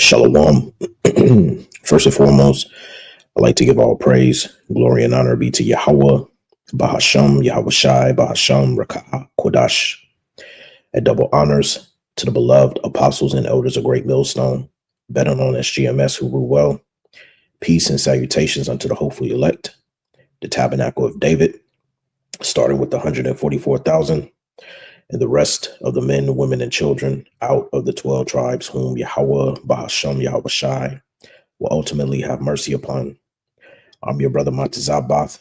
Shalom. First and foremost, I'd like to give all praise, glory, and honor be to Yahweh, Bahasham, Yahweh Shai, Bahasham, Raka'ah, Kodash, and double honors to the beloved apostles and elders of Great Millstone, better known as GMS, who rule well. Peace and salutations unto the hopefully elect, the tabernacle of David, starting with the 144,000, and the rest of the men, women, and children out of the 12 tribes whom Yahweh, Bahasham, Yahweh Shai will ultimately have mercy upon. I'm your brother Montezabath,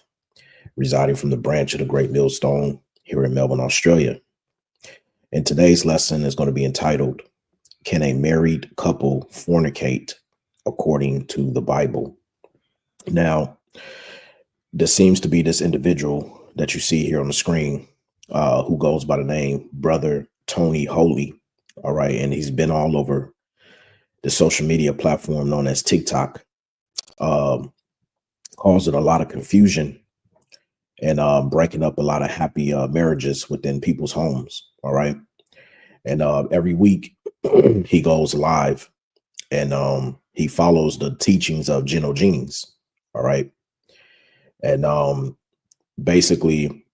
residing from the branch of the Great Millstone here in Melbourne, Australia. And today's lesson is going to be entitled, Can a Married Couple Fornicate According to the Bible? Now, there seems to be this individual that you see here on the screen who goes by the name Brother Tony Holy. All right. And he's been all over the social media platform known as TikTok, causing a lot of confusion and breaking up a lot of happy marriages within people's homes. All right. And every week he goes live and he follows the teachings of Geno Jennings. All right. And basically,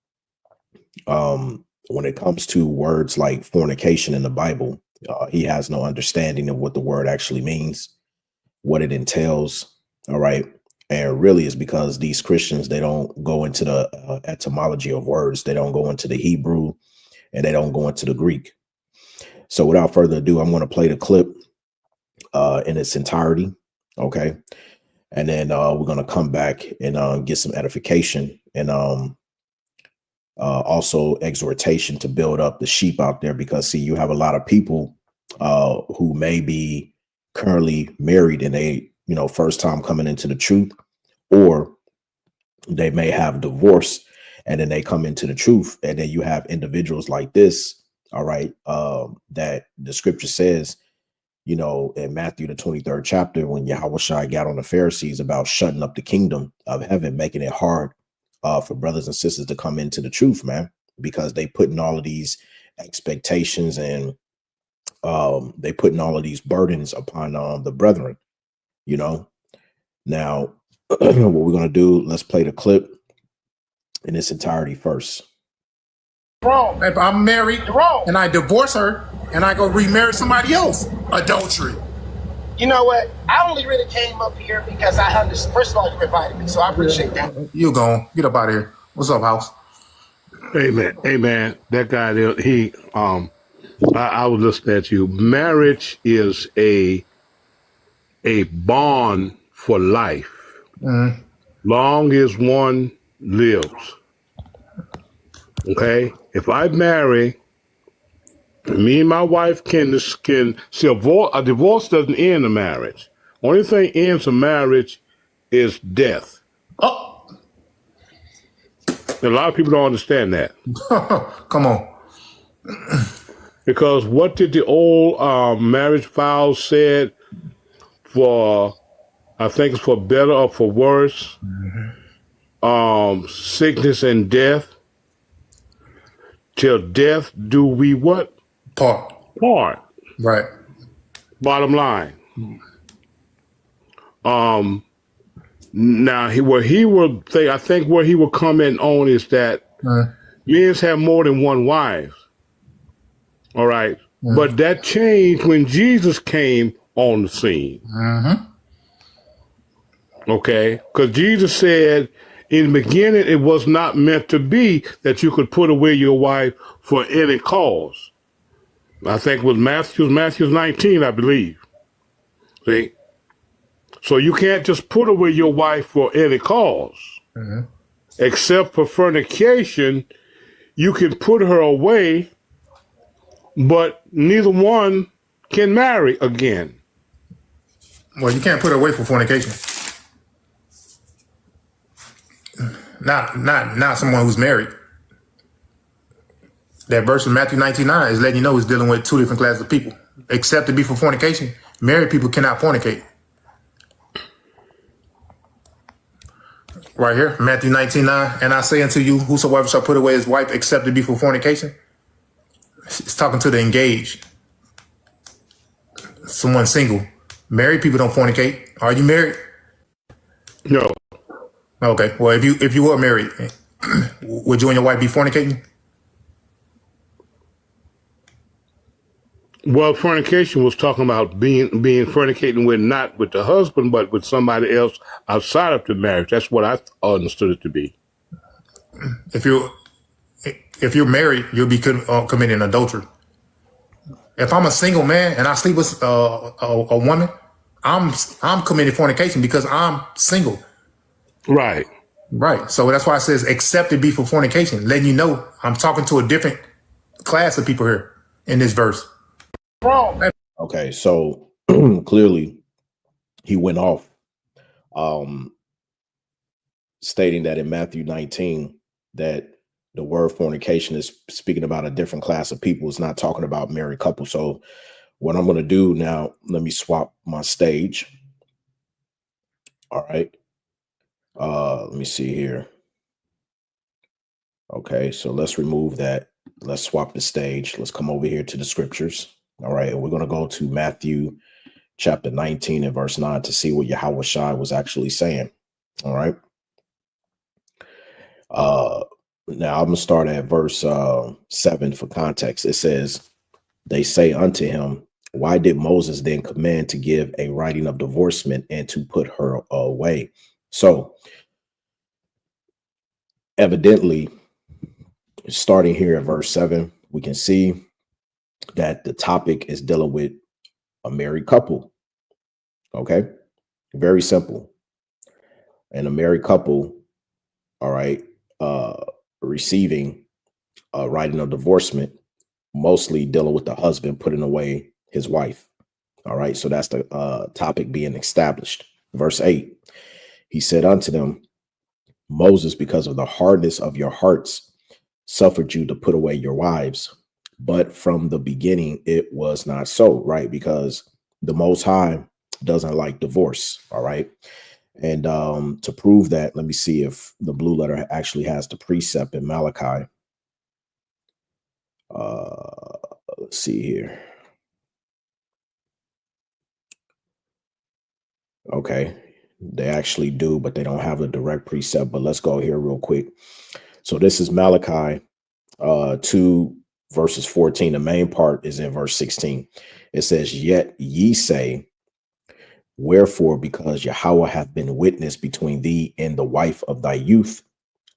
when it comes to words like fornication in the Bible, he has no understanding of what the word actually means, what it entails. All right. And really is because these Christians, they don't go into the etymology of words. They don't go into the Hebrew and they don't go into the Greek. So without further ado, I'm going to play the clip in its entirety. OK. And then we're going to come back and get some edification and also exhortation to build up the sheep out there, because see, you have a lot of people who may be currently married and they, first time coming into the truth, or they may have divorced and then they come into the truth. And then you have individuals like this. All right. That the scripture says, in Matthew, the 23rd chapter, when Yahweh Shai got on the Pharisees about shutting up the kingdom of heaven, making it hard for brothers and sisters to come into the truth, man, because they putting all of these expectations and they putting all of these burdens upon the brethren, Now, what we're going to do, let's play the clip in its entirety first. Wrong. If I'm married and I divorce her and I go remarry somebody else, adultery. You know what? I only really came up here because I understand. First of all, you invited me, so I appreciate that. You gone. Get up out of here. What's up, house? Hey man, that guy there, I was listening at you. Marriage is a bond for life. Long as one lives. Okay? If I marry, me and my wife can see a divorce doesn't end a marriage. Only thing ends a marriage is death. Oh. A lot of people don't understand that. Come on. Because what did the old marriage vows said? I think it's for better or for worse. Sickness and death. Till death do we what? Part. Right. Bottom line. Now where he would comment on is that men have more than one wife. All right. But that changed when Jesus came on the scene. Okay. Because Jesus said in the beginning, it was not meant to be that you could put away your wife for any cause. I think it was Matthew 19, I believe. See? So you can't just put away your wife for any cause. Except for fornication, you can put her away, but neither one can marry again. Well, you can't put her away for fornication. Not someone who's married. That verse in Matthew 19:9 is letting you know it's dealing with two different classes of people. Except to be for fornication, married people cannot fornicate. Right here, Matthew 19:9. And I say unto you, whosoever shall put away his wife except to be for fornication. It's talking to the engaged. Someone single. Married people don't fornicate. Are you married? No. Okay. Well, if you were married, would you and your wife be fornicating? Well, fornication was talking about being fornicating with not with the husband, but with somebody else outside of the marriage. That's what I understood it to be. If you if you're married, you'll be committing adultery. If I'm a single man and I sleep with a woman, I'm committing fornication because I'm single. Right. Right. So that's why it says accepted be for fornication, letting you know I'm talking to a different class of people here in this verse. Wrong. Okay, so clearly he went off stating that in Matthew 19 that the word fornication is speaking about a different class of people. It's not talking about married couples. So what I'm going to do now, let me swap my stage. All right. Let me see here. Okay, so let's remove that. Let's swap the stage. Let's come over here to the scriptures. All right, and we're going to go to Matthew chapter 19 and verse 9 to see what Yahweh Shai was actually saying. All right. Now I'm gonna start at verse 7 for context. It says, they say unto him, why did Moses then command to give a writing of divorcement and to put her away? So evidently, starting here at verse 7, we can see that the topic is dealing with a married couple. Okay, very simple. And a married couple, all right, receiving a writing of divorcement, mostly dealing with the husband putting away his wife. All right, so that's the topic being established. Verse 8, he said unto them, Moses, because of the hardness of your hearts, suffered you to put away your wives. But from the beginning, it was not so, right? Because the Most High doesn't like divorce. All right. And to prove that, let me see if the blue letter actually has the precept in Malachi. Let's see here. Okay, they actually do, but they don't have a direct precept. But let's go here real quick. So this is Malachi 2 verses 14. The main part is in verse 16. It says, yet ye say, wherefore, because Yahweh hath been witness between thee and the wife of thy youth,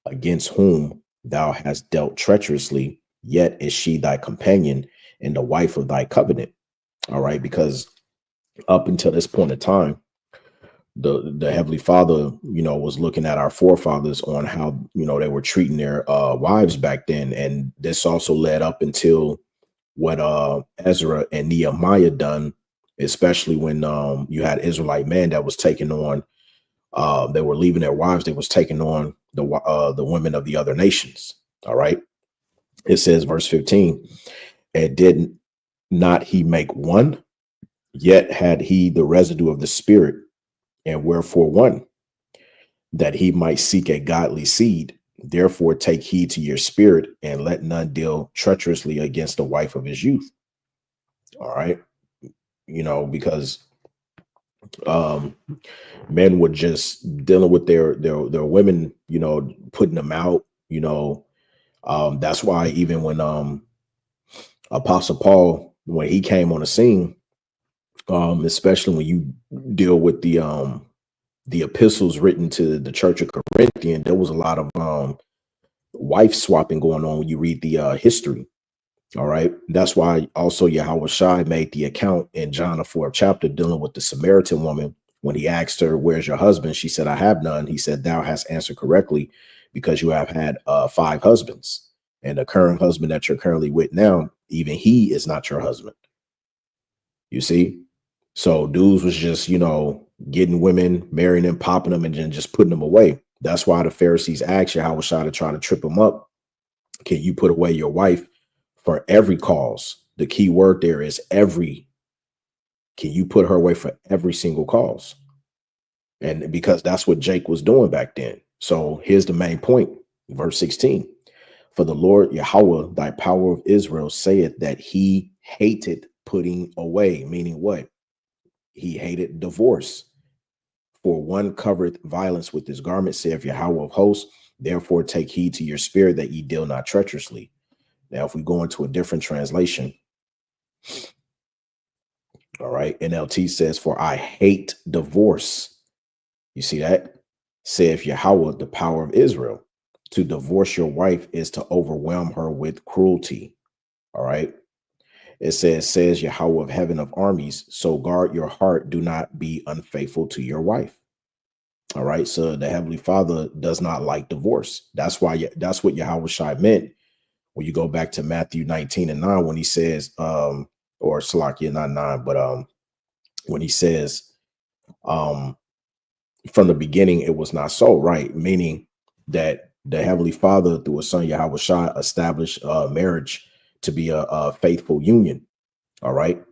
against whom thou hast dealt treacherously, yet is she thy companion and the wife of thy covenant. All right, because up until this point in time, the Heavenly Father, was looking at our forefathers on how, they were treating their wives back then. And this also led up until what Ezra and Nehemiah done, especially when you had Israelite men that was taking on, they were leaving their wives, they was taking on the women of the other nations. All right. It says, verse 15, and did not he make one, yet had he the residue of the Spirit. And wherefore one, that he might seek a godly seed. Therefore take heed to your spirit, and let none deal treacherously against the wife of his youth. All right. Because men were just dealing with their women, putting them out, that's why even when Apostle Paul, when he came on the scene, especially when you deal with the epistles written to the church of Corinthian, there was a lot of wife swapping going on when you read the history. All right. That's why also Yahweh Shai made the account in John, the 4th chapter, dealing with the Samaritan woman. When he asked her, where's your husband? She said, I have none. He said, thou hast answered correctly, because you have had 5 husbands. And the current husband that you're currently with now, even he is not your husband. You see? So dudes was just, getting women, marrying them, popping them, and then just putting them away. That's why the Pharisees asked Yahweh Shai to try to trip him up. Can you put away your wife for every cause? The key word there is every. Can you put her away for every single cause? And because that's what Jake was doing back then. So here's the main point. Verse 16. For the Lord Yahweh, thy power of Israel, saith that he hated putting away. Meaning what? he hated divorce. For one covereth violence with his garment, saith Yahweh of hosts. Therefore take heed to your spirit that ye deal not treacherously. Now, if we go into a different translation, all right, NLT says, for I hate divorce. You see that? Saith Yahweh, the power of Israel. To divorce your wife is to overwhelm her with cruelty. All right. It says Yahweh of heaven of armies, so guard your heart, do not be unfaithful to your wife. All right. So the Heavenly Father does not like divorce. That's why that's what Yahweh Shai meant when you go back to Matthew 19:9, when he says, or Salakia, not 9, but when he says, from the beginning it was not so, right? Meaning that the Heavenly Father through his son Yahweh Shai established marriage to be a faithful union. All right.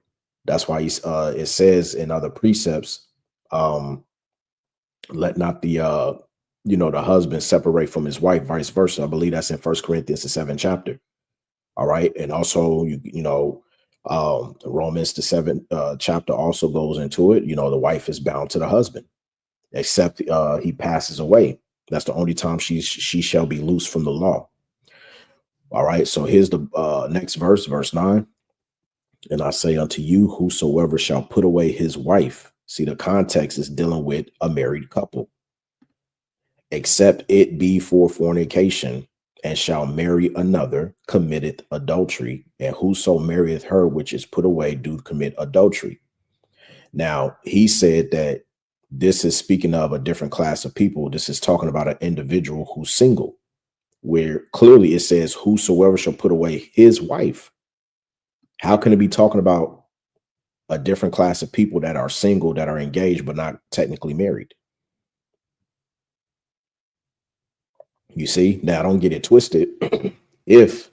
That's why it says in other precepts, let not the the husband separate from his wife, vice versa. I believe that's in 1 Corinthians, the 7th chapter. All right. And also, Romans, the 7th chapter also goes into it. The wife is bound to the husband, except he passes away. That's the only time she shall be loose from the law. All right. So here's the next verse, verse 9. And I say unto you, whosoever shall put away his wife. See, the context is dealing with a married couple. Except it be for fornication, and shall marry another, committeth adultery. And whoso marrieth her which is put away do commit adultery. Now, he said that this is speaking of a different class of people. This is talking about an individual who's single, where clearly it says whosoever shall put away his wife. How can it be talking about a different class of people that are single, that are engaged, but not technically married? You see, now don't get it twisted. If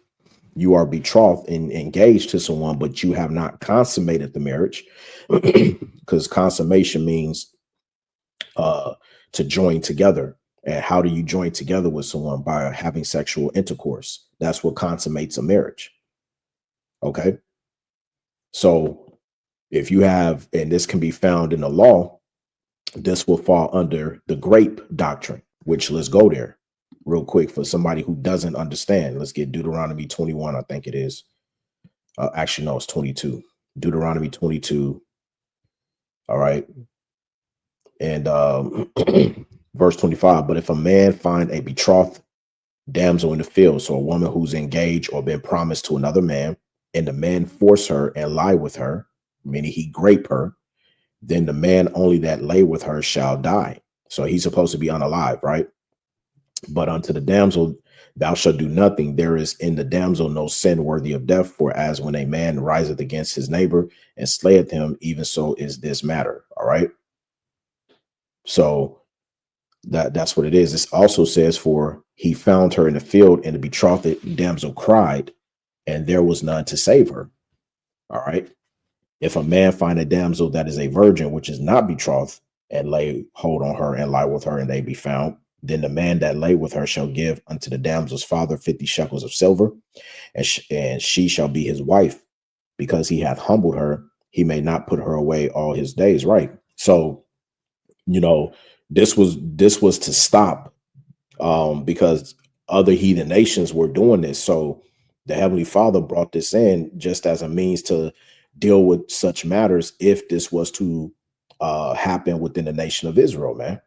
you are betrothed and engaged to someone, but you have not consummated the marriage, because consummation means to join together. And how do you join together with someone? By having sexual intercourse. That's what consummates a marriage. Okay. So if you have, and this can be found in the law, this will fall under the grape doctrine, which let's go there real quick for somebody who doesn't understand. Let's get Deuteronomy 21. I think it is. Actually, no, it's 22. Deuteronomy 22. All right. And verse 25. But if a man find a betrothed damsel in the field, so a woman who's engaged or been promised to another man, and the man force her and lie with her, meaning he grape her, then the man only that lay with her shall die. So he's supposed to be unalive, right? But unto the damsel thou shalt do nothing. There is in the damsel no sin worthy of death. For as when a man riseth against his neighbor and slayeth him, even so is this matter. All right. So that's what it is. It also says, for he found her in the field, and the betrothed damsel cried, and there was none to save her. All right. If a man find a damsel that is a virgin, which is not betrothed, and lay hold on her and lie with her, and they be found, then the man that lay with her shall give unto the damsel's father 50 shekels of silver, and she shall be his wife, because he hath humbled her. He may not put her away all his days. Right. So, this was to stop, because other heathen nations were doing this. So the Heavenly Father brought this in just as a means to deal with such matters if this was to happen within the nation of Israel, man.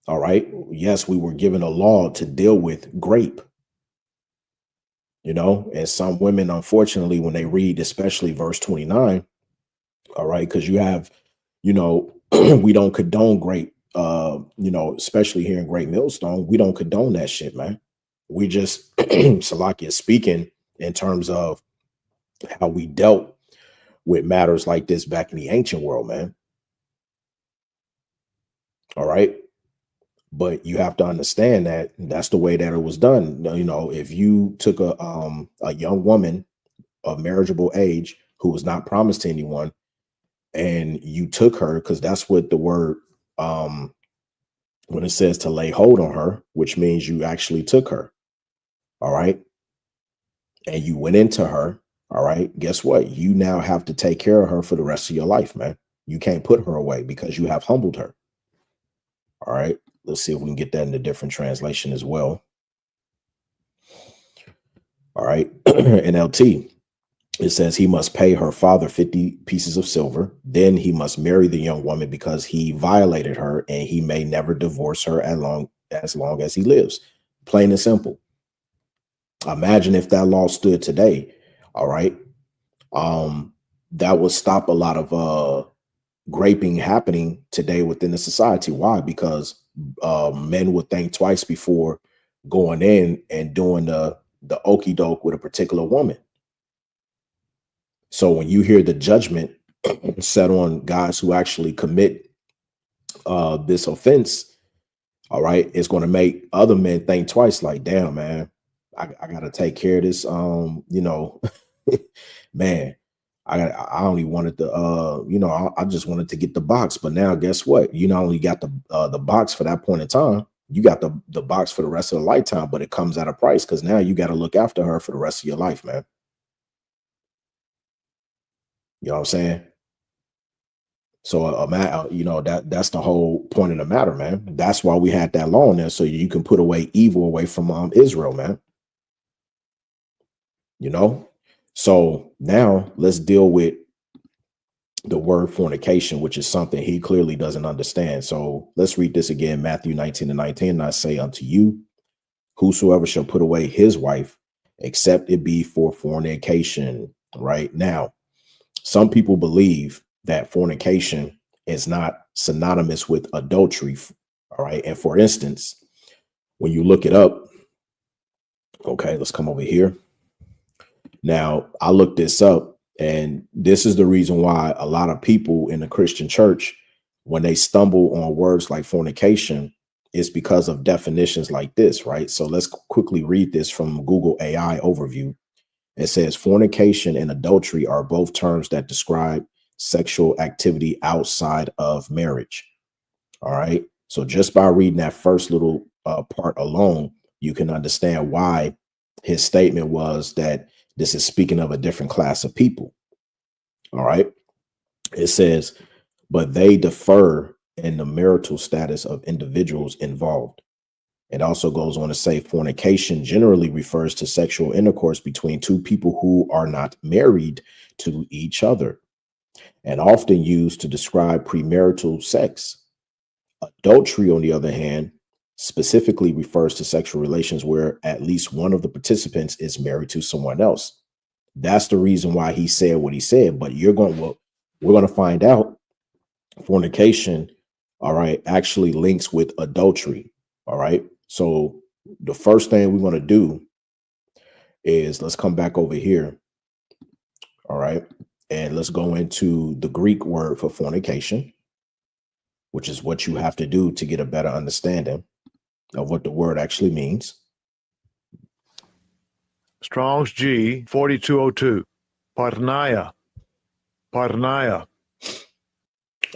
All right. Yes, we were given a law to deal with grape. And some women, unfortunately, when they read, especially verse 29, all right, because you have, we don't condone grape, especially here in Great Millstone, we don't condone that shit, man. We just, Salakia speaking in terms of how we dealt with matters like this back in the ancient world, man. All right. But you have to understand that that's the way that it was done. If you took a young woman of marriageable age who was not promised to anyone, and you took her, because that's what the word, when it says to lay hold on her, which means you actually took her. All right. And you went into her, All right. Guess what? You now have to take care of her for the rest of your life, man. You can't put her away because you have humbled her. All right. Let's see if we can get that in a different translation as well. All right. NLT. It says he must pay her father 50 pieces of silver. Then he must marry the young woman because he violated her, and he may never divorce her as long as he lives. Plain and simple. Imagine if that law stood today. All right. That would stop a lot of graping happening today within the society. Why? Because men would think twice before going in and doing the okey doke with a particular woman. So when you hear the judgment set on guys who actually commit this offense, all right, it's going to make other men think twice. Like, damn, man, I got to take care of this. Man, I only wanted the I just wanted to get the box, but now guess what? You not only got the box for that point in time, you got the box for the rest of the lifetime, but it comes at a price because now you got to look after her for the rest of your life, man. You know what I'm saying? So that's the whole point of the matter, man. That's why we had that law in there, so you can put away evil away from Israel, man. You know. So now let's deal with the word fornication, which is something he clearly doesn't understand. So let's read this again, Matthew 19:19. And I say unto you, whosoever shall put away his wife, except it be for fornication. Right now, some people believe that fornication is not synonymous with adultery. All right. And for instance, when you look it up, okay, let's come over here. Now, I looked this up, and this is the reason why a lot of people in the Christian church, when they stumble on words like fornication, it's because of definitions like this, right? So let's quickly read this from Google AI overview. It says fornication and adultery are both terms that describe sexual activity outside of marriage. All right. So just by reading that first little part alone, you can understand why his statement was that this is speaking of a different class of people. All right. It says, but they differ in the marital status of individuals involved. It also goes on to say fornication generally refers to sexual intercourse between two people who are not married to each other, and often used to describe premarital sex. Adultery, on the other hand, specifically refers to sexual relations where at least one of the participants is married to someone else. That's the reason why he said what he said. But we're going to find out fornication, all right, actually links with adultery. All right. So the first thing we want to do is let's come back over here. All right. And let's go into the Greek word for fornication, which is what you have to do to get a better understanding of what the word actually means. Strong's G 4202. Parnaya. Parnaya.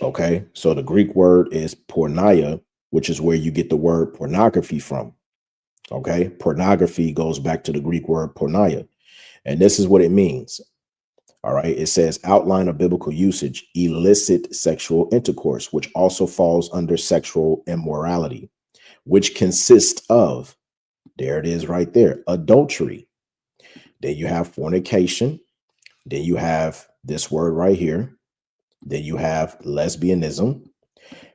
Okay. So the Greek word is porneia, which is where you get the word pornography from. Okay. Pornography goes back to the Greek word porneia. And this is what it means. All right. It says outline of biblical usage, illicit sexual intercourse, which also falls under sexual immorality, which consists of, there it is right there, adultery. Then you have fornication. Then you have this word right here. Then you have lesbianism.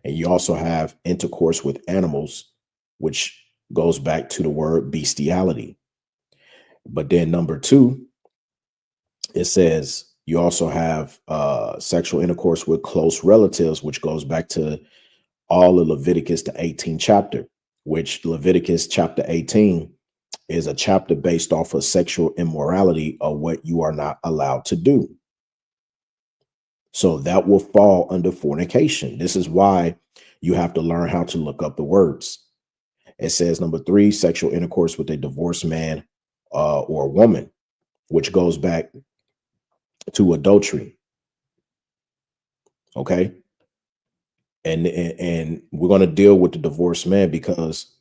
And you also have intercourse with animals, which goes back to the word bestiality. But then number two, it says you also have sexual intercourse with close relatives, which goes back to all of Leviticus, the 18th chapter, which Leviticus chapter 18 is a chapter based off of sexual immorality of what you are not allowed to do. So that will fall under fornication. This is why you have to learn how to look up the words. It says number three, sexual intercourse with a divorced man or woman, which goes back to adultery. Okay. And we're going to deal with the divorced man because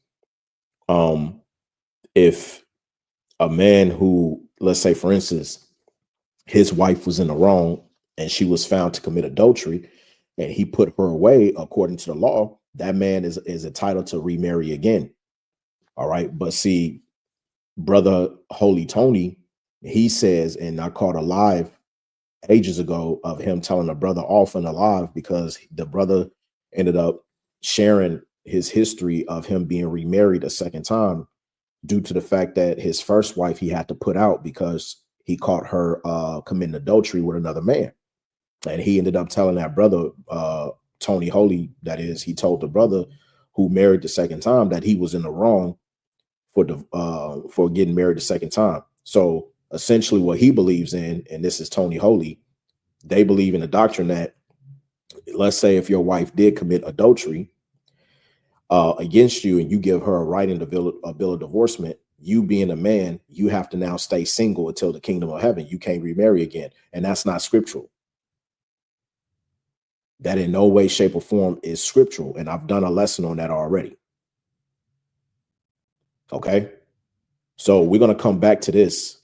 if a man who, let's say, for instance, his wife was in the wrong and she was found to commit adultery, and he put her away according to the law, that man is entitled to remarry again. All right. But see, brother Holy Tony, he says, and I caught a live ages ago of him telling a brother off in a live because the brother ended up sharing his history of him being remarried a second time due to the fact that his first wife he had to put out because he caught her committing adultery with another man. And he ended up telling that brother, Tony Holy, that is, he told the brother who married the second time that he was in the wrong for getting married the second time. So essentially what he believes in, and this is Tony Holy, they believe in the doctrine that, let's say if your wife did commit adultery against you and you give her a right in a bill of divorcement, you being a man, you have to now stay single until the kingdom of heaven. You can't remarry again. And that's not scriptural. That in no way, shape, or form is scriptural. And I've done a lesson on that already. Okay. So we're going to come back to this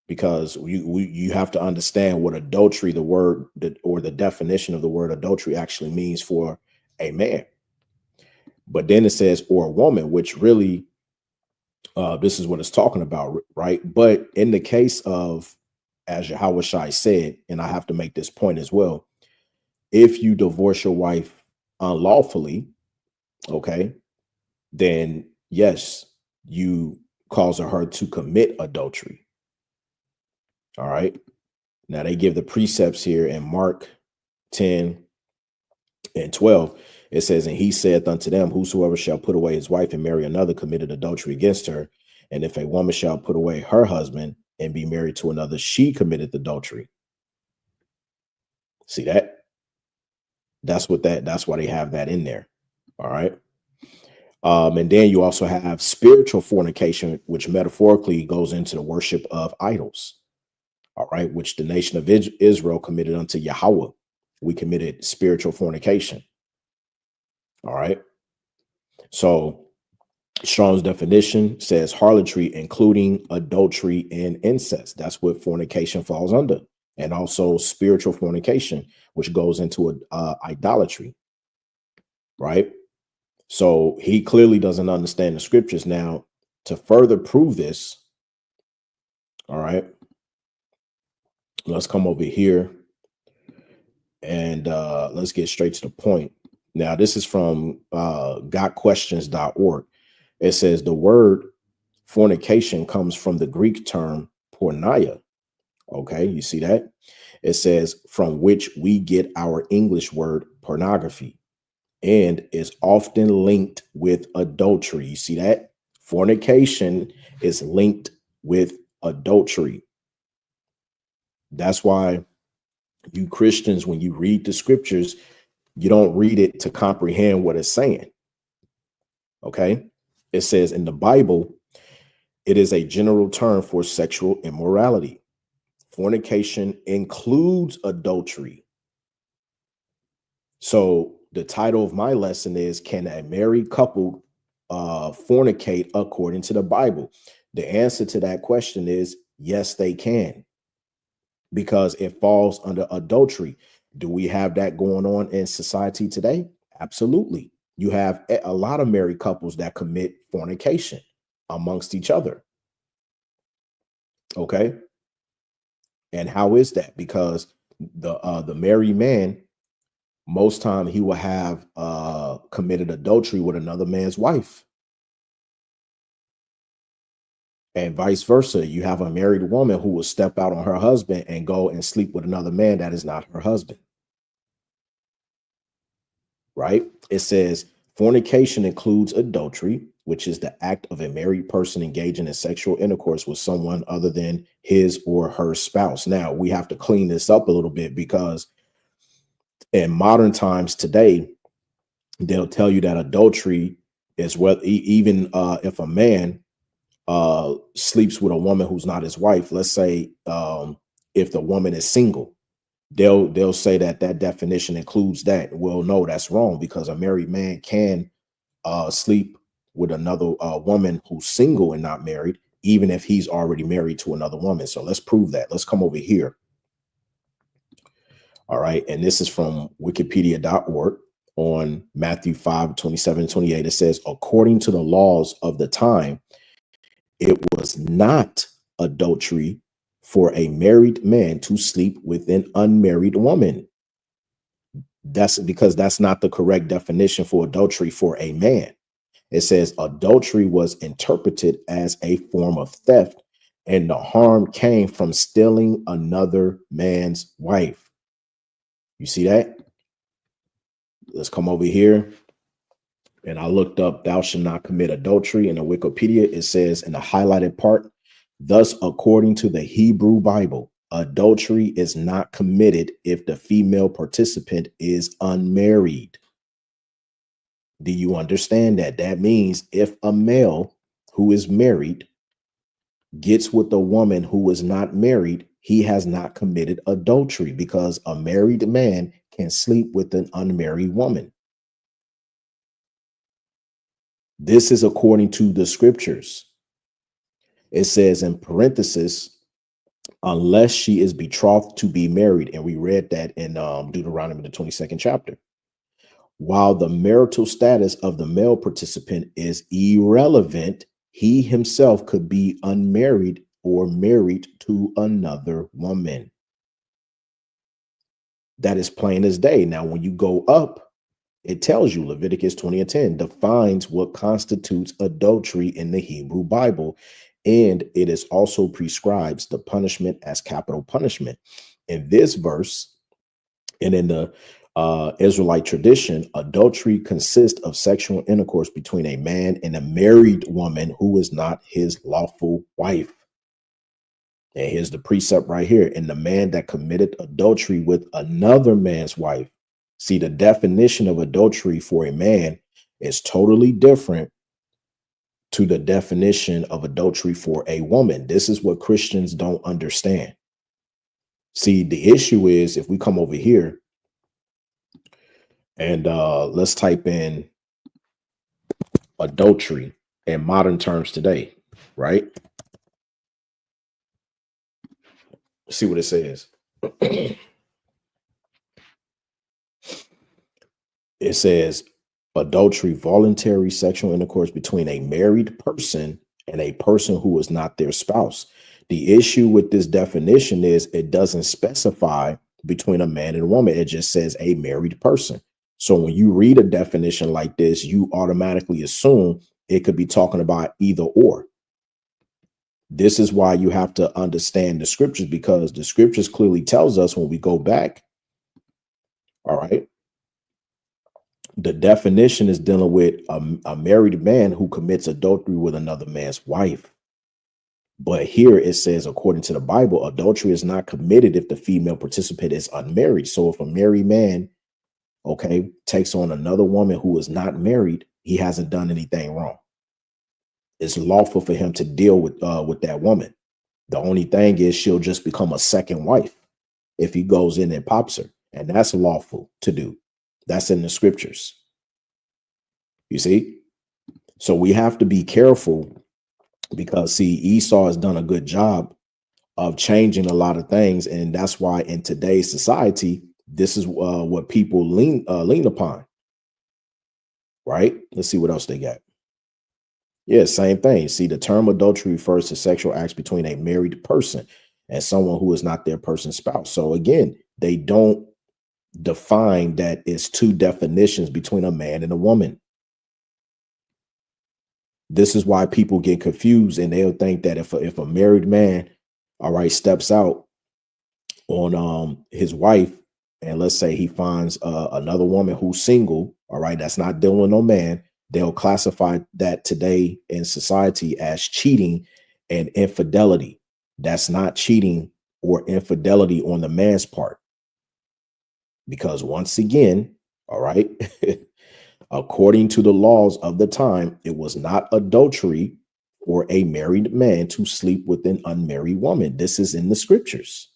because you have to understand what adultery, the word or the definition of the word adultery actually means for a man. But then it says, or a woman, which really, this is what it's talking about, right? But in the case of, as Yahweh Shai said, and I have to make this point as well, if you divorce your wife unlawfully, okay, then yes, you cause her to commit adultery. All right. Now they give the precepts here in Mark 10 and 12. It says, and he saith unto them, whosoever shall put away his wife and marry another committed adultery against her. And if a woman shall put away her husband and be married to another, she committed adultery. See that? That's why they have that in there. All right. And then you also have spiritual fornication, which metaphorically goes into the worship of idols. All right, which the nation of Israel committed unto Yahweh. We committed spiritual fornication. All right. So Strong's definition says harlotry, including adultery and incest. That's what fornication falls under. And also spiritual fornication, which goes into idolatry. Right. So he clearly doesn't understand the scriptures. Now, to further prove this, all right, let's come over here and let's get straight to the point. Now, this is from gotquestions.org. It says the word fornication comes from the Greek term porneia. Okay, you see that? It says from which we get our English word pornography and is often linked with adultery. You see that? Fornication is linked with adultery. That's why you Christians, when you read the scriptures, you don't read it to comprehend what it's saying. Okay. It says in the Bible, it is a general term for sexual immorality. Fornication includes adultery. So the title of my lesson is, can a married couple fornicate according to the Bible? The answer to that question is yes, they can, because it falls under adultery. Do we have that going on in society today? Absolutely. You have a lot of married couples that commit fornication amongst each other. Okay. And how is that? Because the married man, most time he will have committed adultery with another man's wife. And vice versa. You have a married woman who will step out on her husband and go and sleep with another man that is not her husband. Right? It says fornication includes adultery, which is the act of a married person engaging in sexual intercourse with someone other than his or her spouse. Now, we have to clean this up a little bit, because in modern times today, they'll tell you that adultery is what, even if a man sleeps with a woman who's not his wife, let's say if the woman is single, they'll say that definition includes that. Well, no, that's wrong, because a married man can sleep with another woman who's single and not married, even if he's already married to another woman. So let's prove that. Let's come over here. All right. And this is from wikipedia.org on Matthew 5:27-28. It says, according to the laws of the time, it was not adultery for a married man to sleep with an unmarried woman. That's because that's not the correct definition for adultery for a man. It says adultery was interpreted as a form of theft, and the harm came from stealing another man's wife. You see that? Let's come over here. And I looked up, thou shalt not commit adultery. In the Wikipedia, it says in the highlighted part, thus, according to the Hebrew Bible, adultery is not committed if the female participant is unmarried. Do you understand that? That means if a male who is married gets with a woman who is not married, he has not committed adultery, because a married man can sleep with an unmarried woman. This is according to the scriptures. It says in parenthesis, unless she is betrothed to be married. And we read that in Deuteronomy, the 22nd chapter. While the marital status of the male participant is irrelevant, he himself could be unmarried or married to another woman. That is plain as day. Now, when you go up, it tells you Leviticus 20:10 defines what constitutes adultery in the Hebrew Bible, and it is also prescribes the punishment as capital punishment. In this verse, and in the Israelite tradition, adultery consists of sexual intercourse between a man and a married woman who is not his lawful wife. And here's the precept right here. And the man that committed adultery with another man's wife. See, the definition of adultery for a man is totally different to the definition of adultery for a woman. This is what Christians don't understand. See, the issue is if we come over here and let's type in adultery in modern terms today, right? See what it says. It says adultery, voluntary sexual intercourse between a married person and a person who is not their spouse. The issue with this definition is it doesn't specify between a man and a woman. It just says a married person. So when you read a definition like this, you automatically assume it could be talking about either or. This is why you have to understand the scriptures, because the scriptures clearly tells us when we go back, all right, the definition is dealing with a married man who commits adultery with another man's wife. But here it says, according to the Bible, adultery is not committed if the female participant is unmarried. So if a married man, okay, takes on another woman who is not married, he hasn't done anything wrong. It's lawful for him to deal with that woman. The only thing is she'll just become a second wife if he goes in and pops her. And that's lawful to do. That's in the scriptures. You see? So we have to be careful because, see, Esau has done a good job of changing a lot of things. And that's why in today's society, this is what people lean upon. Right? Let's see what else they got. Yeah, same thing. See, the term adultery refers to sexual acts between a married person and someone who is not their person's spouse. So again, they don't define that it's two definitions between a man and a woman. This is why people get confused, and they'll think that if a married man, all right, steps out on his wife, and let's say he finds another woman who's single, all right, that's not dealing with no man, they'll classify that today in society as cheating and infidelity. That's not cheating or infidelity on the man's part. Because once again, all right, according to the laws of the time, it was not adultery for a married man to sleep with an unmarried woman. This is in the scriptures.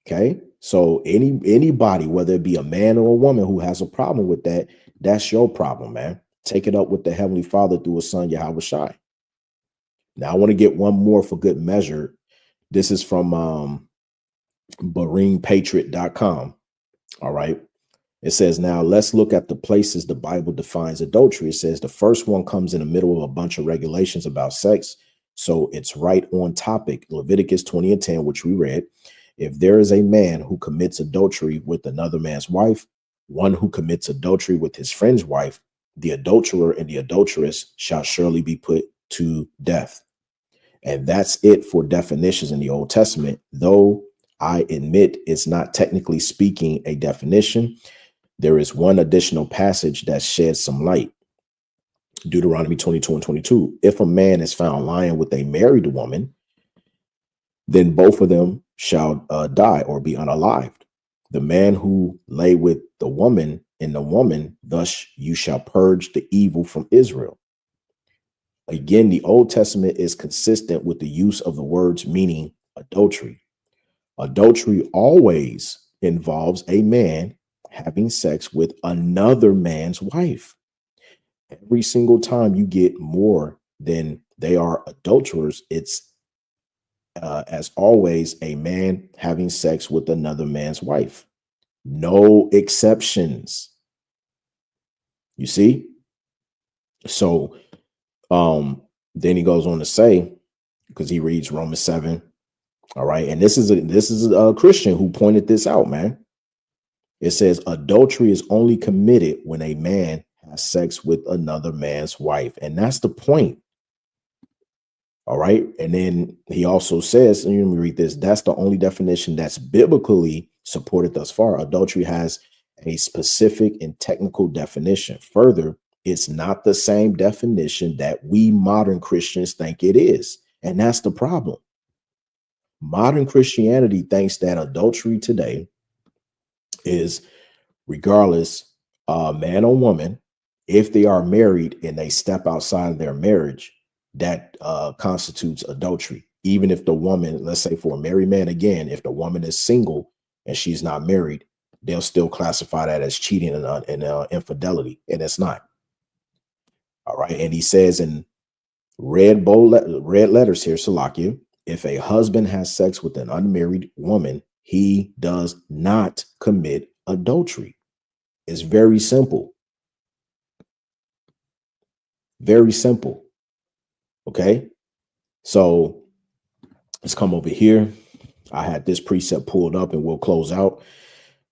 Okay, so anybody, whether it be a man or a woman who has a problem with that, that's your problem, man. Take it up with the Heavenly Father through his son, Yahweh Shai. Now I want to get one more for good measure. This is from BaringPatriot.com. All right. It says, now let's look at the places the Bible defines adultery. It says the first one comes in the middle of a bunch of regulations about sex. So it's right on topic. Leviticus 20:10, which we read. If there is a man who commits adultery with another man's wife, one who commits adultery with his friend's wife, the adulterer and the adulteress shall surely be put to death. And that's it for definitions in the Old Testament, though I admit it's not technically speaking a definition. There is one additional passage that sheds some light. Deuteronomy 22:22. If a man is found lying with a married woman, then both of them shall die or be unalived. The man who lay with the woman and the woman, thus you shall purge the evil from Israel. Again, the Old Testament is consistent with the use of the words meaning adultery. Adultery always involves a man having sex with another man's wife. Every single time you get more than they are adulterers, it's as always a man having sex with another man's wife. No exceptions. You see? So then he goes on to say, because he reads Romans 7. All right. And this is a Christian who pointed this out, man. It says adultery is only committed when a man has sex with another man's wife. And that's the point. All right. And then he also says, and let me read this, that's the only definition that's biblically supported thus far. Adultery has a specific and technical definition. Further, it's not the same definition that we modern Christians think it is. And that's the problem. Modern Christianity thinks that adultery today is, regardless, man or woman, if they are married and they step outside of their marriage, that constitutes adultery. Even if the woman, let's say for a married man, again, if the woman is single and she's not married, they'll still classify that as cheating and infidelity, and it's not. All right. And he says in red letters here, Salakia, if a husband has sex with an unmarried woman, he does not commit adultery. It's very simple. Very simple. Okay. So let's come over here. I had this precept pulled up and we'll close out.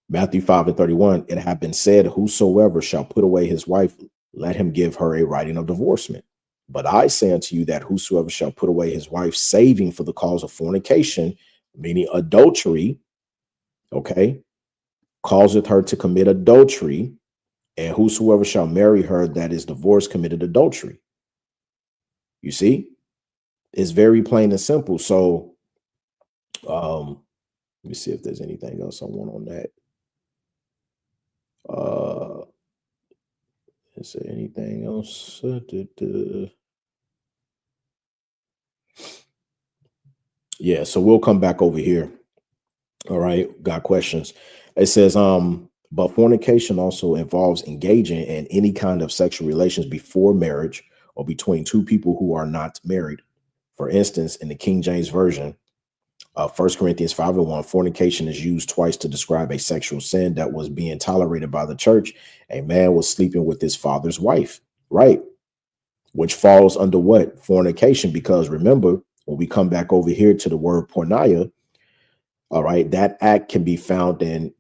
Matthew 5:31. It had been said, whosoever shall put away his wife, let him give her a writing of divorcement. But I say unto you that whosoever shall put away his wife, saving for the cause of fornication, meaning adultery, okay, causeth her to commit adultery, and whosoever shall marry her that is divorced committed adultery. You see, it's very plain and simple. So let me see if there's anything else I want on that. Is there anything else? Yeah, so we'll come back over here. All right, got questions. It says, but fornication also involves engaging in any kind of sexual relations before marriage or between two people who are not married. For instance, in the King James Version, 1 Corinthians 5:1, fornication is used twice to describe a sexual sin that was being tolerated by the church. A man was sleeping with his father's wife, right? Which falls under what? Fornication, because remember, when we come back over here to the word porneia, all right, that act can be found in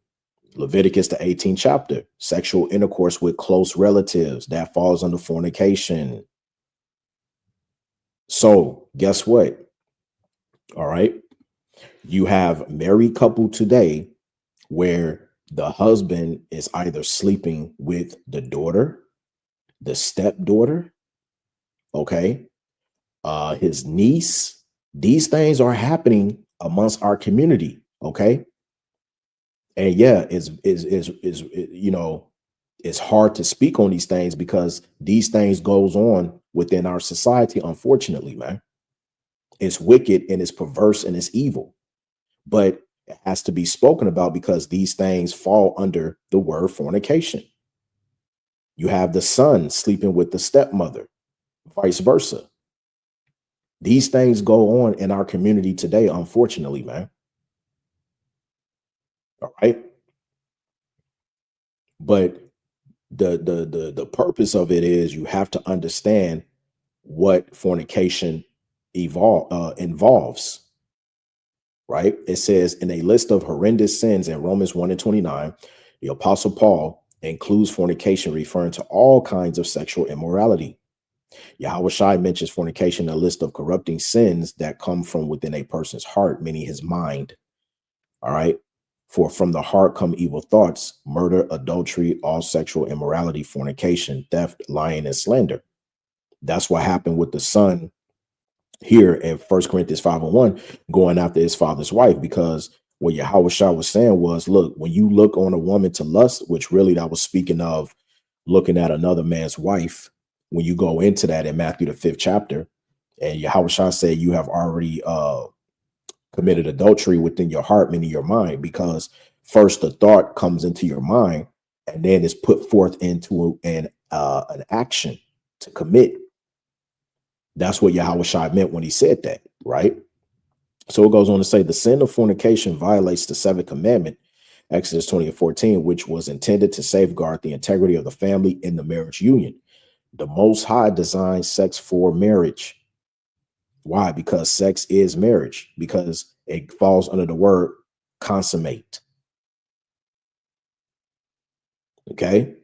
Leviticus, the 18th chapter, sexual intercourse with close relatives. That falls under fornication. So guess what? All right. You have married couple today where the husband is either sleeping with the daughter, the stepdaughter, okay, his niece. These things are happening amongst our community, okay? And yeah, is you know, it's hard to speak on these things because these things goes on within our society, unfortunately, man. It's wicked and it's perverse and it's evil. But it has to be spoken about because these things fall under the word fornication. You have the son sleeping with the stepmother, vice versa. These things go on in our community today, unfortunately, man. All right. But the purpose of it is you have to understand what fornication involves, right? It says in a list of horrendous sins in Romans 1:29, the Apostle Paul includes fornication, referring to all kinds of sexual immorality. Yahweh Shai mentions fornication in a list of corrupting sins that come from within a person's heart, meaning his mind. All right. For from the heart come evil thoughts, murder, adultery, all sexual immorality, fornication, theft, lying, and slander. That's what happened with the son here in 1 Corinthians 5:1, going after his father's wife, because what Yahweh Shah was saying was, look, when you look on a woman to lust, which really that was speaking of looking at another man's wife, when you go into that in Matthew the 5th chapter, and Yahweh Shah said you have already committed adultery within your heart, meaning your mind, because first the thought comes into your mind and then is put forth into an action to commit. That's what Yahweh Shai meant when he said that, right? So it goes on to say the sin of fornication violates the seventh commandment, Exodus 20:14, which was intended to safeguard the integrity of the family in the marriage union. The Most High designed sex for marriage. Why? Because sex is marriage, because it falls under the word consummate. Okay.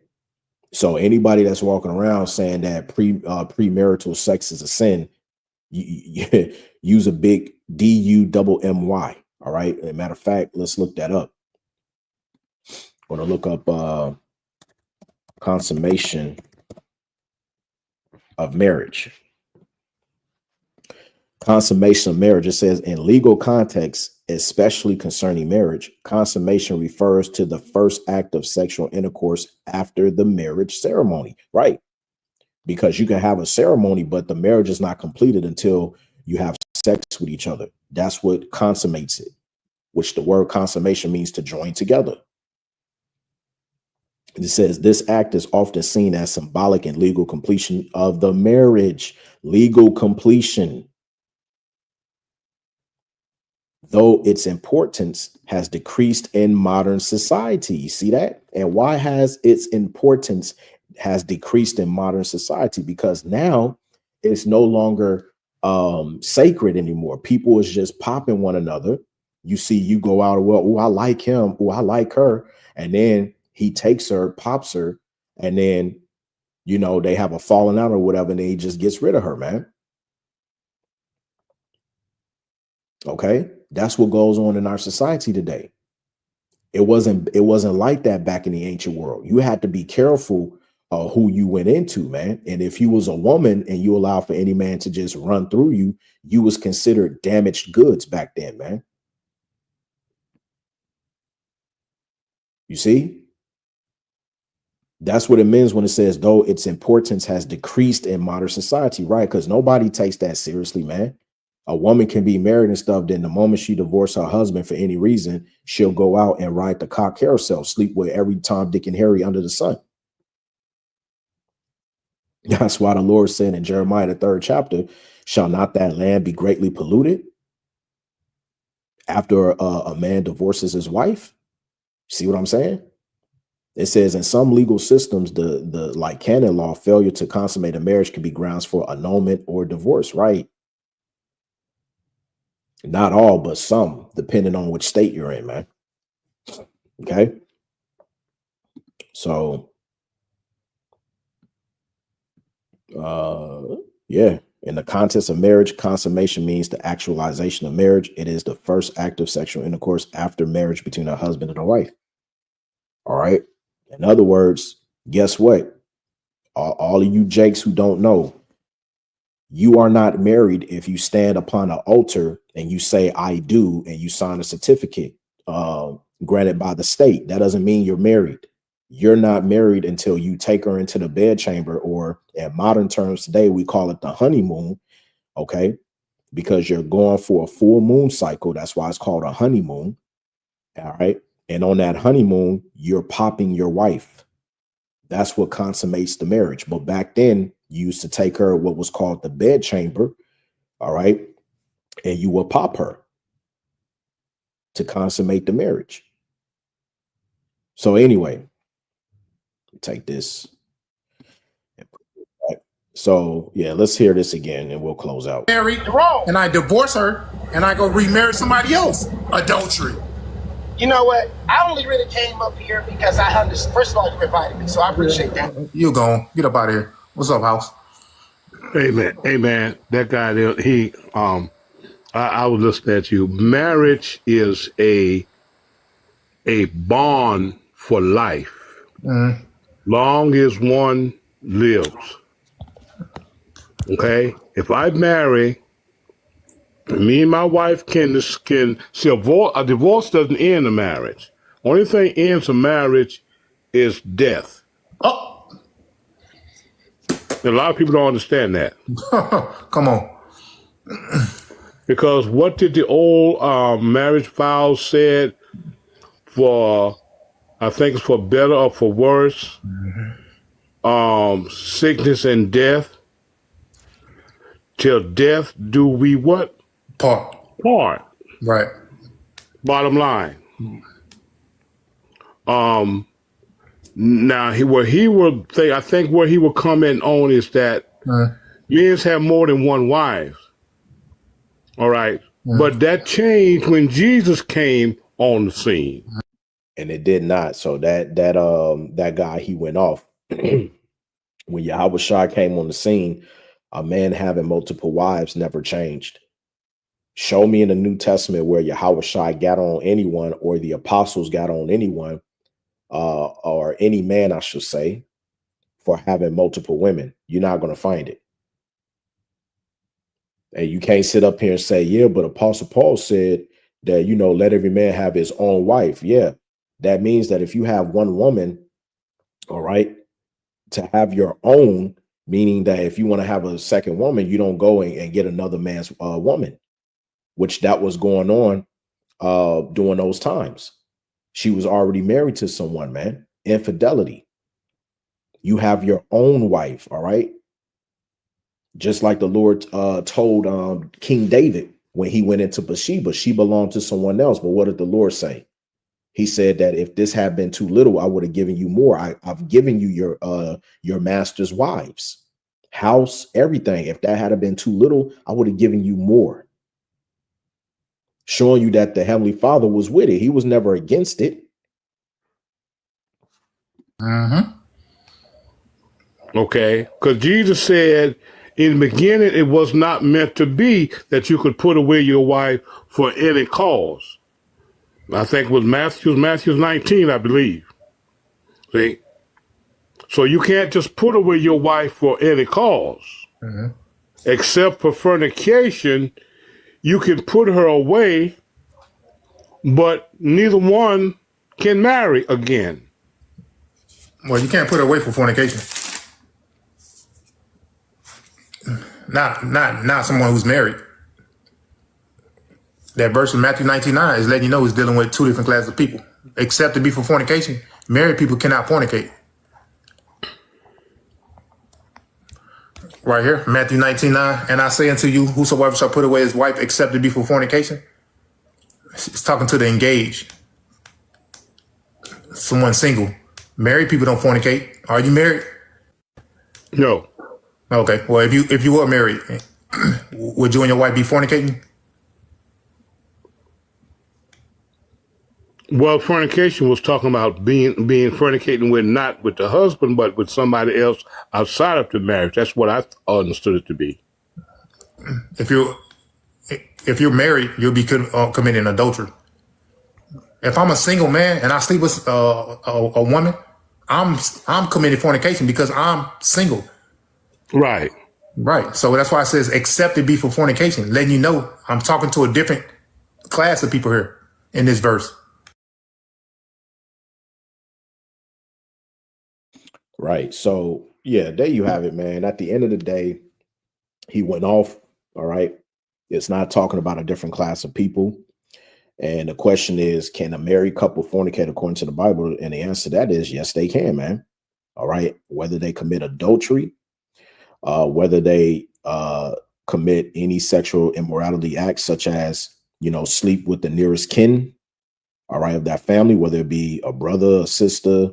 So anybody that's walking around saying that premarital sex is a sin, you use a big DUMMY. All right. As a matter of fact, let's look that up. I'm going to look up consummation of marriage. Consummation of marriage. It says in legal context, especially concerning marriage, consummation refers to the first act of sexual intercourse after the marriage ceremony, right? Because you can have a ceremony, but the marriage is not completed until you have sex with each other. That's what consummates it, which the word consummation means to join together. It says this act is often seen as symbolic and legal completion of the marriage. Legal completion. Though its importance has decreased in modern society. You see that? And why has its importance has decreased in modern society? Because now it's no longer sacred anymore. People is just popping one another. You see, you go out, well, oh, I like him, oh, I like her. And then he takes her, pops her, and then, you know, they have a falling out or whatever, and then he just gets rid of her, man. Okay, that's what goes on in our society today. It wasn't like that back in the ancient world. You had to be careful who you went into, man. And if you was a woman and you allow for any man to just run through you, you was considered damaged goods back then, man. You see? That's what it means when it says, though its importance has decreased in modern society, right? Because nobody takes that seriously, man. A woman can be married and stuff. Then the moment she divorced her husband for any reason, she'll go out and ride the cock carousel, sleep with every Tom, Dick, and Harry under the sun. That's why the Lord said in Jeremiah, the 3rd chapter, shall not that land be greatly polluted after a man divorces his wife? See what I'm saying? It says in some legal systems, the like canon law, failure to consummate a marriage can be grounds for annulment or divorce, right? Not all, but some, depending on which state you're in, man. Okay. So, yeah, in the context of marriage, consummation means the actualization of marriage. It is the first act of sexual intercourse after marriage between a husband and a wife. All right. In other words, guess what? All of you jakes who don't know, you are not married if you stand upon an altar and you say, I do, and you sign a certificate granted by the state. That doesn't mean you're married. You're not married until you take her into the bedchamber, or in modern terms today, we call it the honeymoon. Okay. Because you're going for a full moon cycle. That's why it's called a honeymoon. All right. And on that honeymoon, you're popping your wife. That's what consummates the marriage. But back then, you used to take her what was called the bedchamber, All right. And you will pop her to consummate the marriage. So anyway, take this. So yeah, let's hear this again and we'll close out. Married, Wrong. and I divorce her, and I go remarry somebody else. Adultery. You know what? I only really came up here because I understand. First of all, you invited me, so I appreciate that. You gone. Get up out of here. What's up, house? Amen. Amen. That guy there, I was listening at you. Marriage is a bond for life. Long as one lives. Okay? If I marry, me and my wife can see a divorce doesn't end a marriage. Only thing ends a marriage is death. Oh, A lot of people don't understand that. come on. Because what did the old marriage vows said? For, I think it's for better or for worse, sickness and death. Till death do we what? Part. Right. Bottom line. Now where he would comment on is that men have more than one wife. All right. But that changed when Jesus came on the scene. And it did not. So that guy, he went off. When Yahweh Shai came on the scene, a man having multiple wives never changed. Show me in the New Testament where Yahweh Shai got on anyone, or the apostles got on anyone, or any man, I should say, for having multiple women. You're not going to find it. And you can't sit up here and say, yeah, but Apostle Paul said that, let every man have his own wife. Yeah, that means that if you have one woman, all right, to have your own, meaning that if you want to have a second woman, you don't go and get another man's woman, which that was going on during those times. She was already married to someone, man. Infidelity. You have your own wife, all right? Just like the Lord told King David when he went into Bathsheba, she belonged to someone else. But what did the Lord say? He said that if this had been too little, I would have given you more. I've given you your master's wives, house, everything. If that had been too little, I would have given you more. Showing you that the Heavenly Father was with it. He was never against it. Okay, because Jesus said in the beginning, it was not meant to be that you could put away your wife for any cause. I think it was Matthew 19, I believe. See? So you can't just put away your wife for any cause. Except for fornication, you can put her away, but neither one can marry again. Well, you can't put her away for fornication. Not someone who's married. That verse in Matthew 19:9 is letting you know he's dealing with two different classes of people. Except to be for fornication, married people cannot fornicate. Right here, Matthew 19:9. And I say unto you, whosoever shall put away his wife except to be for fornication. It's talking to the engaged. Someone single. Married people don't fornicate. Are you married? No. Okay. Well, if you were married, would you and your wife be fornicating? Well, fornication was talking about being fornicating with not with the husband, but with somebody else outside of the marriage. That's what I understood it to be. If you're married, you'll be committing adultery. If I'm a single man and I sleep with a woman, I'm committing fornication because I'm single. Right. Right. So that's why it says except it be for fornication, letting you know I'm talking to a different class of people here in this verse. Right. So, yeah, there you have it, man. At the end of the day, he went off. All right. It's not talking about a different class of people. And the question is, can a married couple fornicate according to the Bible? And the answer to that is yes, they can, man. All right. Whether they commit adultery, whether they commit any sexual immorality acts, such as, sleep with the nearest kin, all right, of that family, whether it be a brother, a sister,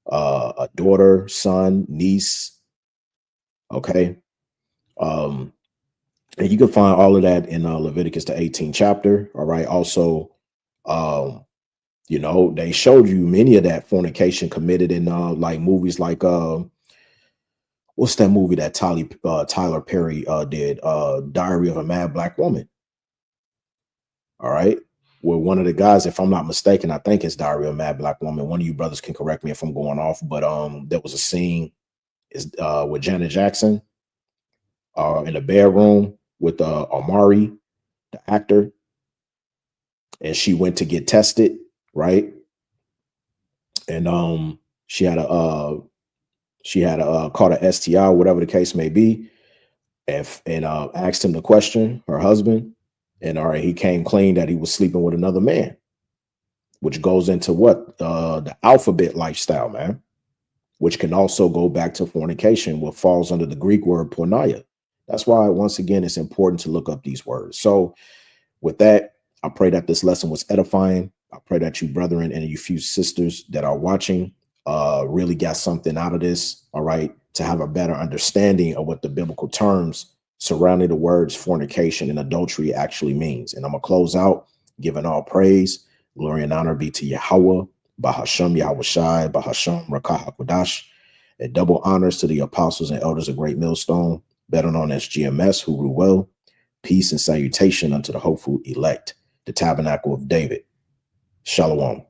a daughter, son, niece, okay? And you can find all of that in Leviticus, the 18th chapter, all right? Also, they showed you many of that fornication committed in like movies like, what's that movie that Tyler Perry did? Diary of a Mad Black Woman. All right. Where one of the guys, if I'm not mistaken, I think it's Diary of a Mad Black Woman. One of you brothers can correct me if I'm going off, but there was a scene with Janet Jackson in the bedroom with Amari, the actor, and she went to get tested, right? And she had a caught a STI, whatever the case may be, and asked him the question, her husband, and all right, he came clean that he was sleeping with another man, which goes into what the alphabet lifestyle, man, which can also go back to fornication, what falls under the Greek word porneia. That's why, once again, it's important to look up these words. So with that, I pray that this lesson was edifying. I pray that you brethren and you few sisters that are watching really got something out of this, all right, to have a better understanding of what the biblical terms surrounding the words fornication and adultery actually means. And I'm going to close out giving all praise, glory, and honor be to Yahweh, Bahashem, Yahweh Shai, Bahashem, Rakah HaKodash, and double honors to the apostles and elders of Great Millstone, better known as GMS, who rule well. Peace and salutation unto the hopeful elect, the tabernacle of David. Shalom.